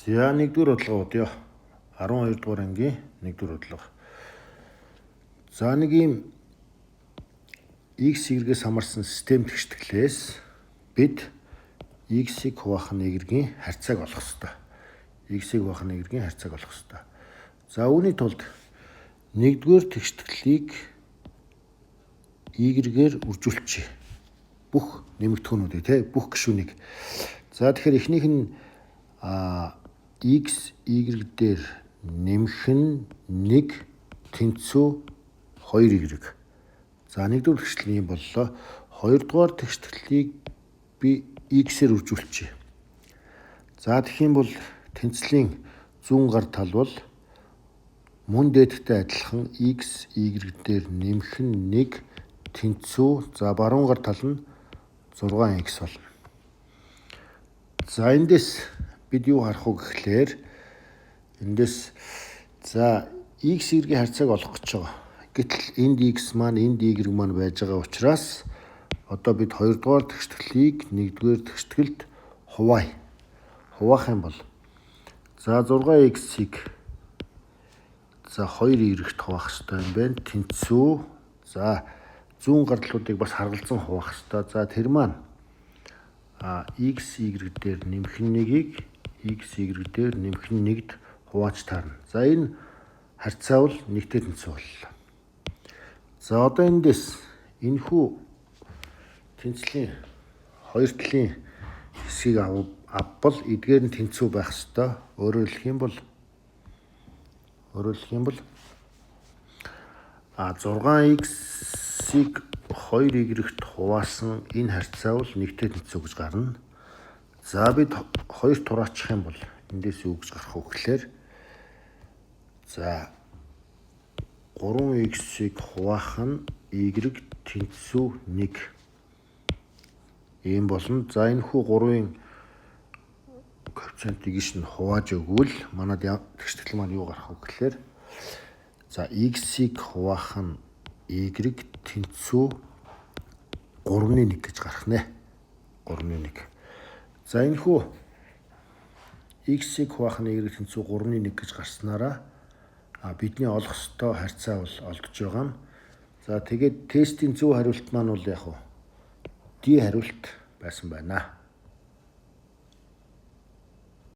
За нэгдүгээр бодлого бодъё. 12 дугаар ангийн нэгдүгээр бодлого. За нэг ийм x y-гээс хамаарсан систем тэгштэглээс бид x-ийг хуваах нэгэргийн харьцааг олох ёстой. X-ийг хуваах нэгэргийн харьцааг олох ёстой. За үүний тулд нэгдүгээр тэгштэглийг y-гээр үржүүлчихье. Бүх нэмэгдэхүүнүүдийг тий бүх гишүүнийг. За тэгэхээр эхнийх нь x y дээр нэмэх нь 1 тэнцүү 2y. За нэгдүгээр тэгштэл юм боллоо. Хоёрдугаар тэгштэглийг би x-ээр үржүүлчихье. За тэгэх юм бол тэнцлийн зүүн гар тал бол мөн дээдтэй адилхан x y дээр нэмэх нь 1 тэнцүү за баруун гар тал нь 6x болно. За эндээс бид юу харах вэ гэхлээр эндээс за x y-ийн харьцааг олох гэж байгаа. Гэтэл энд x маань энд y маань байж байгаа учраас одоо бид хоёрдугаар тэгштэглийг нэгдүгээр тэгштэгэлд хуваая. Хуваах юм бол за 6x-ийг за 2y-т хуваах хэрэгтэй юм байна. Тэнцүү за зүүн гартлуудыг бас харгалзан хуваах хэрэгтэй. За тэр маань x y дээр нэмэх нь 1-ийг x y дээр нэмэх нь 1-д хувааж таарна. За энэ харьцаа бол нэгтэй тэнцүү боллоо. За одоо эндээс энэхүү тэнцлийн хоёр талын хэсгийг авбал эдгээр нь тэнцүү байх ёстой. Өөрөөр хэлэх юм бол 6x-ийг 2y-т хуваасан энэ харьцаа бол нэгтэй тэнцүү гэж гарна. За бид хоёр тураачих юм бол эндээс юу гэж гарах вэ гэхээр за 3x-ийг хуваах нь y тэнцүү 1 ийм болно. За энэ хүү 3-ын коэффициентийг иш нь хувааж өгвөл манад тэгштгэл маань юу гарах вэ гэхээр за x-ийг хуваах нь y тэнцүү 3-1 гэж гарах нэ. 3-1. За энэ хүү x-ийг хуваах нь y тэнцүү 3-1 гэж гарснараа бидний олох ёстой харьцаа бол олдож байгаа юм. За тэгээд тестийн зөв хариулт маань бол яг D хариулт байсан байна.